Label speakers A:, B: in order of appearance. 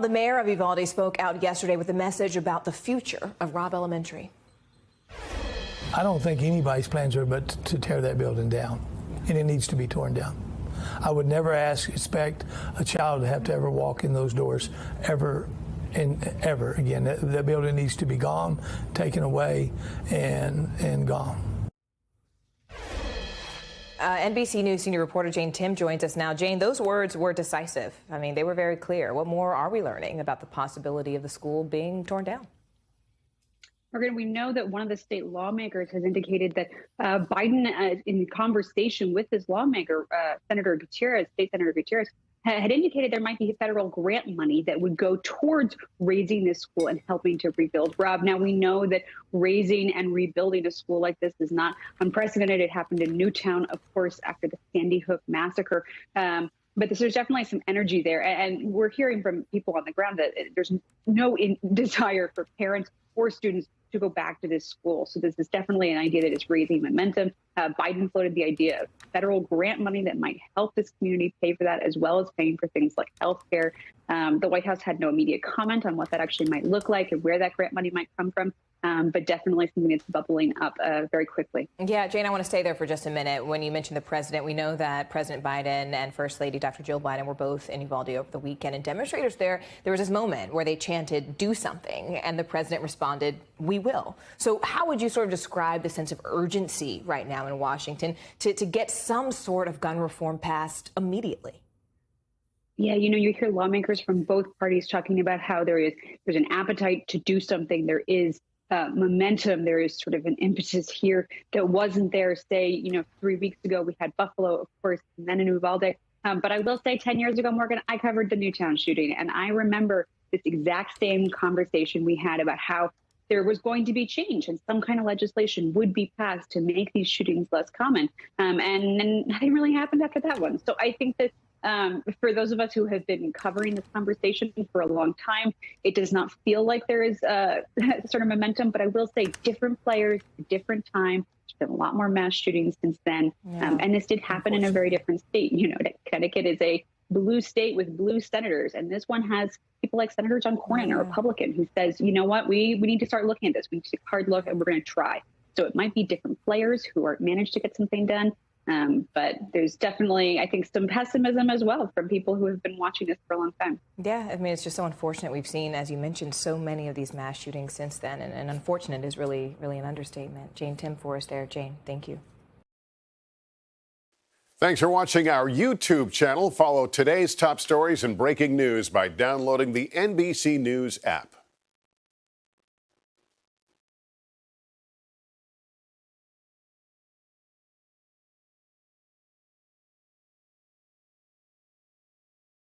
A: The mayor of Uvalde spoke out yesterday with a message about the future of Robb Elementary.
B: I don't think anybody's plans are but to tear that building down, and it needs to be torn down. I would never expect a child to have to ever walk in those doors ever again. That building needs to be gone, taken away, and gone.
A: NBC News senior reporter Jane Tim joins us now. Jane, those words were decisive. I mean, they were very clear. What more are we learning about the possibility of the school being torn down?
C: Morgan, we know that one of the state lawmakers has indicated that Biden, in conversation with this lawmaker, State Senator Gutierrez, had indicated there might be federal grant money that would go towards raising this school and helping to rebuild. Rob, now we know that raising and rebuilding a school like this is not unprecedented. It happened in Newtown, of course, after the Sandy Hook massacre. But there's definitely some energy there. And we're hearing from people on the ground that there's no desire for parents or students to go back to this school. So this is definitely an idea that is raising momentum. Biden floated the idea of federal grant money that might help this community pay for that, as well as paying for things like health care. The White House had no immediate comment on what that actually might look like and where that grant money might come from. But definitely something that's bubbling up very quickly.
A: Yeah, Jane, I want to stay there for just a minute. When you mentioned the president, we know that President Biden and First Lady Dr. Jill Biden were both in Uvalde over the weekend. And demonstrators there was this moment where they chanted, "Do something," and the president responded, "We will." So how would you sort of describe the sense of urgency right now in Washington to get some sort of gun reform passed immediately?
C: Yeah, you hear lawmakers from both parties talking about how there's an appetite to do something. There is momentum. There is sort of an impetus here that wasn't there, say, 3 weeks ago. We had Buffalo, of course, and then in Uvalde. But I will say 10 years ago, Morgan, I covered the Newtown shooting. And I remember this exact same conversation we had about how there was going to be change and some kind of legislation would be passed to make these shootings less common. And then nothing really happened after that one. So I think that for those of us who have been covering this conversation for a long time, it does not feel like there is sort of momentum. But I will say different players, different time. There's been a lot more mass shootings since then.
A: Yeah.
C: And this did happen in a very different state. Connecticut is a blue state with blue senators. And this one has people like Senator John Cornyn, a Republican, who says, you know what, we need to start looking at this. We need to take a hard look and we're going to try. So it might be different players who are managed to get something done. But there's definitely, I think, some pessimism as well from people who have been watching this for a long time.
A: Yeah, I mean, it's just so unfortunate. We've seen, as you mentioned, so many of these mass shootings since then. And unfortunate is really, really an understatement. Jane Tim for us there. Jane, thank you.
D: Thanks for watching our YouTube channel. Follow today's top stories and breaking news by downloading the NBC News app.